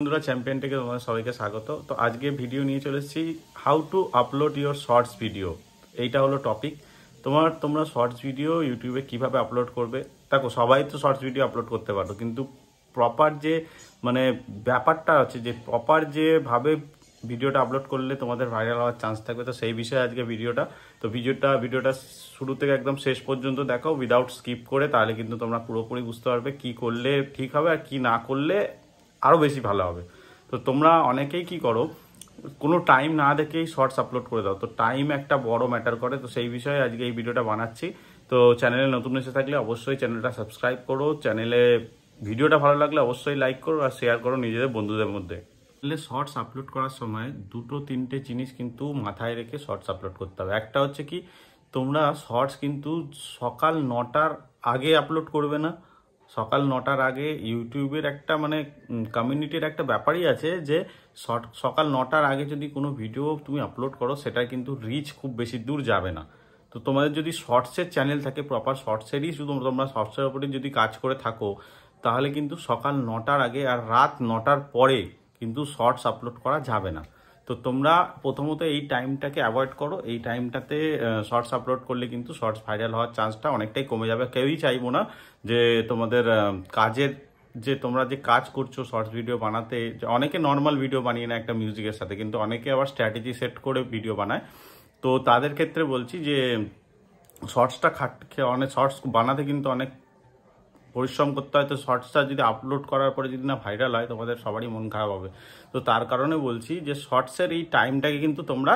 বন্ধুরা চ্যাম্পিয়ন থেকে তোমাদের সবাইকে স্বাগত। তো আজকে ভিডিও নিয়ে চলে এসেছি how to upload your shorts video. এইটা হলো টপিক। তোমরা শর্টস ভিডিও ইউটিউবে কিভাবে আপলোড করবে। দেখো, সবাই তো শর্টস ভিডিও আপলোড করতে পারো, কিন্তু প্রপার যে ব্যাপারটা আছে, যে প্রপার যেভাবে ভিডিওটা আপলোড করলে তোমাদের ভাইরাল হওয়ার চান্স থাকবে, তো সেই বিষয়ে আজকে ভিডিওটা। তো ভিডিওটা শুরু থেকে একদম শেষ পর্যন্ত দেখো উইদাউট স্কিপ করে, তাহলে কিন্তু তোমরা পুরোপুরি বুঝতে পারবে কি করলে ঠিক হবে আর কি না করলে আরও বেশি ভালো হবে। তো তোমরা অনেকেই কি করো, কোনো টাইম না দেখেই শর্টস আপলোড করে দাও। তো টাইম একটা বড় ম্যাটার করে। তো সেই বিষয়ে আজকে এই ভিডিওটা বানাচ্ছি। তো চ্যানেলে নতুন এসে থাকলে অবশ্যই চ্যানেলটা সাবস্ক্রাইব করো। চ্যানেলে ভিডিওটা ভালো লাগলে অবশ্যই লাইক করো আর শেয়ার করো নিজেদের বন্ধুদের মধ্যে। শর্টস আপলোড করার সময় দুটো তিনটে জিনিস কিন্তু মাথায় রেখে শর্টস আপলোড করতে হবে। একটা হচ্ছে কি, তোমরা শর্টস কিন্তু সকাল 9টার আগে আপলোড করবে না। সকাল 9টার আগে ইউটিউবের একটা কমিউনিটির একটা ব্যাপারই আছে যে সকাল 9টার আগে যদি কোনো ভিডিও তুমি আপলোড করো, সেটা কিন্তু রিচ খুব বেশি দূর যাবে না। তো তোমাদের যদি শর্টসের চ্যানেল থাকে, প্রপার শর্টসেরই শুধু তোমরা শর্টসের উপরে যদি কাজ করে থাকো, তাহলে কিন্তু সকাল 9টার আগে আর রাত 9টার পরে কিন্তু শর্টস আপলোড করা যাবে না। তো তোমরা প্রথমত এই টাইমটাকে অ্যাভয়েড করো। এই টাইমটাতে শর্টস আপলোড করলে কিন্তু শর্টস ভাইরাল হওয়ার চান্সটা অনেকটাই কমে যাবে। কেউই চাইবো না যে তোমাদের কাজের তোমরা যে কাজ করছো শর্টস ভিডিও বানাতে, অনেকে নর্মাল ভিডিও বানিয়ে না একটা মিউজিকের সাথে, কিন্তু অনেকে আবার স্ট্র্যাটেজি সেট করে ভিডিও বানায়। তো তাদের ক্ষেত্রে বলছি যে শর্টসটা শর্টস বানাতে কিন্তু অনেক পরিশ্রম করতে হয়। তো শর্টসটা যদি আপলোড করার পরে যদি না ভাইরাল হয়, তোমাদের সবারই মন খারাপ হবে। তো তার কারণে বলছি যে শর্টসের এই টাইমটাকে কিন্তু তোমরা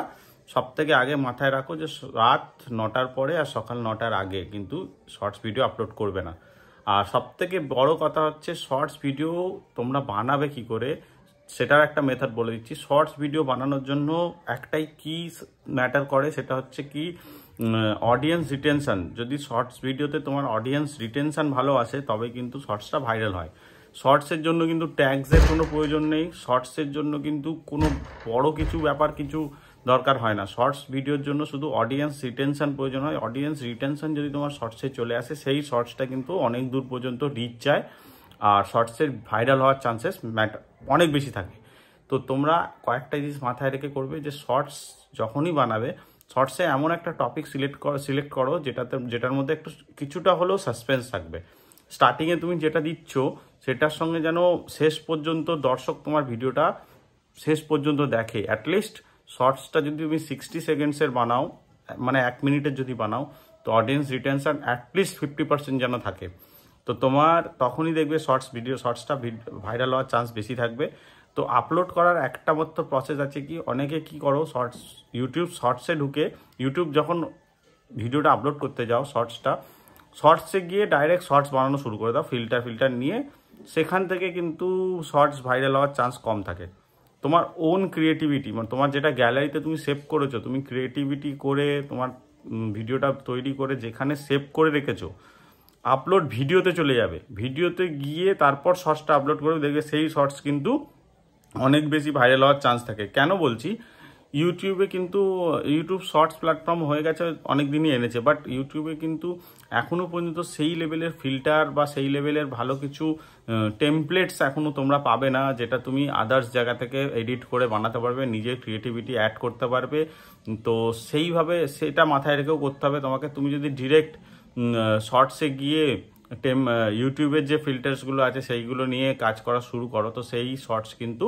সব থেকে আগে মাথায় রাখো যে রাত 9টার পরে আর সকাল 9টার আগে কিন্তু শর্টস ভিডিও আপলোড করবে না। আর সব থেকে বড় কথা হচ্ছে, শর্টস ভিডিও তোমরা বানাবে কি করে সেটার একটা মেথড বলে দিচ্ছি। শর্টস ভিডিও বানানোর জন্য একটাই কি ম্যাটার করে, সেটা হচ্ছে কি অডিয়েন্স রিটেনশন। যদি শর্টস ভিডিওতে তোমার অডিয়েন্স রিটেনশন ভালো আসে, তবে কিন্তু শর্টসটা ভাইরাল হয়। শর্টসের জন্য কিন্তু ট্যাগসের কোনো প্রয়োজন নেই। শর্টসের জন্য কিন্তু কোনো বড় কিছু দরকার হয় না। শর্টস ভিডিওর জন্য শুধু অডিয়েন্স রিটেনশন প্রয়োজন হয়। অডিয়েন্স রিটেনশন যদি তোমার শর্টসে চলে আসে, সেই শর্টসটা কিন্তু অনেক দূর পর্যন্ত রিচ যায় আর শর্টসের ভাইরাল হওয়ার চান্সেস অনেক বেশি থাকে। তো তোমরা কয়েকটা জিনিস মাথায় রেখে করবে যে শর্টস যখনই বানাবে, শর্টসে এমন একটা টপিক সিলেক্ট করো যেটার মধ্যে একটু কিছুটা হলেও সাসপেন্স থাকবে। স্টার্টিংয়ে তুমি যেটা দিচ্ছ সেটার সঙ্গে যেন শেষ পর্যন্ত দর্শক তোমার ভিডিওটা শেষ পর্যন্ত দেখে। অ্যাটলিস্ট শর্টসটা যদি তুমি 60 সেকেন্ডসের বানাও, 1 মিনিটের যদি বানাও, তো অডিয়েন্স রিটেনশন অ্যাটলিস্ট 50% যেন থাকে। তো তোমার তখনই দেখবে শর্টসটা ভাইরাল হওয়ার চান্স বেশি থাকবে। তো আপলোড করার একটা মাত্র প্রসেস আছে কি, অনেকে কি করো, ইউটিউব শর্টসে ঢুকে, ইউটিউব যখন ভিডিওটা আপলোড করতে যাও শর্টসে গিয়ে ডাইরেক্ট শর্টস বানানো শুরু করে দাও ফিল্টার নিয়ে। সেখান থেকে কিন্তু শর্টস ভাইরাল হওয়ার চান্স কম থাকে। তোমার ওন ক্রিয়েটিভিটি, তোমার যেটা গ্যালারিতে তুমি সেভ করেছো, তুমি ক্রিয়েটিভিটি করে তোমার ভিডিওটা তৈরি করে যেখানে সেভ করে রেখেছো, আপলোড ভিডিওতে চলে যাবে। ভিডিওতে গিয়ে তারপর শর্টসটা আপলোড করে দেখবে সেই শর্টস কিন্তু অনেক বেশি ভাইরাল হওয়ার চান্স থাকে। কেন বলছি, ইউটিউব শর্টস প্ল্যাটফর্ম হয়ে গেছে, অনেক দিনই এনেছে, বাট ইউটিউবে কিন্তু এখনও পর্যন্ত সেই লেভেলের ফিল্টার বা সেই লেভেলের ভালো কিছু টেমপ্লেটস এখনও তোমরা পাবে না, যেটা তুমি আদার্স জায়গা থেকে এডিট করে বানাতে পারবে, নিজের ক্রিয়েটিভিটি অ্যাড করতে পারবে। তো সেইভাবে সেটা মাথায় রেখেও করতে হবে তোমাকে। তুমি যদি ডিরেক্ট শর্টসে গিয়ে ইউটিউবের যে ফিল্টার্সগুলো আছে সেইগুলো নিয়ে কাজ করা শুরু করো, তো সেই শর্টস কিন্তু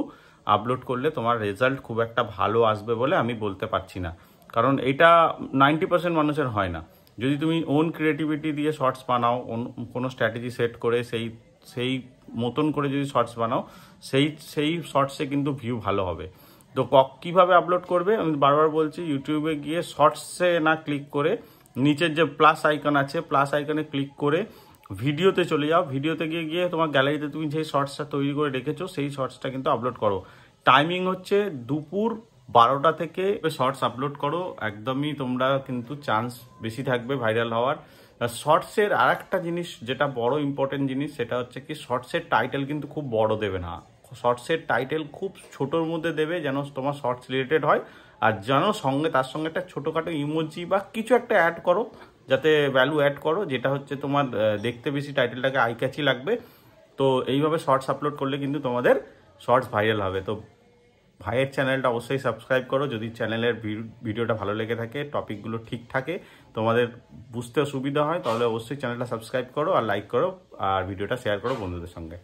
আপলোড করলে তোমার রেজাল্ট খুব একটা ভালো আসবে বলে আমি বলতে পারছি না। কারণ এটা 90% মানুষের হয় না। যদি তুমি ওন ক্রিয়েটিভিটি দিয়ে শর্টস বানাও, কোনো স্ট্র্যাটেজি সেট করে সেই মতন করে যদি শর্টস বানাও, সেই শর্টসে কিন্তু ভিউ ভালো হবে। তো কীভাবে আপলোড করবে আমি বারবার বলছি, ইউটিউবে গিয়ে শর্টসে না ক্লিক করে নিচের যে প্লাস আইকন আছে, প্লাস আইকনে ক্লিক করে ভিডিওতে চলে যাও। ভিডিওতে গিয়ে তোমার গ্যালারিতে তুমি যে শর্টসটা তৈরি করে রেখেছো সেই শর্টসটা কিন্তু আপলোড করো। টাইমিং হচ্ছে দুপুর 12টা থেকে শর্টস আপলোড করো। একদমই তোমরা কিন্তু চান্স বেশি থাকবে ভাইরাল হওয়ার। শর্টসের আর একটা জিনিস যেটা বড় ইম্পর্টেন্ট জিনিস, সেটা হচ্ছে কি, শর্টসের টাইটেল কিন্তু খুব বড় দেবে না। শর্টসের টাইটেল খুব ছোটোর মধ্যে দেবে, যেন তোমার শর্টস রিলেটেড হয়। আর যেন তার সঙ্গে একটা ছোটোখাটো ইমোজি বা কিছু একটা অ্যাড করো, যাতে ভ্যালু অ্যাড করো, যেটা হচ্ছে তোমার দেখতে বেশি টাইটেলটাকে আই ক্যাচি লাগবে। তো এইভাবে শর্টস আপলোড করলে কিন্তু তোমাদের শর্টস ভাইরাল হবে। তো ভাইয়ের চ্যানেলটা অবশ্যই সাবস্ক্রাইব করো। যদি চ্যানেলের ভিডিওটা ভালো লেগে থাকে, টপিকগুলো ঠিক থাকে, তোমাদের বুঝতে সুবিধা হয়, তাহলে অবশ্যই চ্যানেলটা সাবস্ক্রাইব করো আর লাইক করো আর ভিডিওটা শেয়ার করো বন্ধুদের সঙ্গে।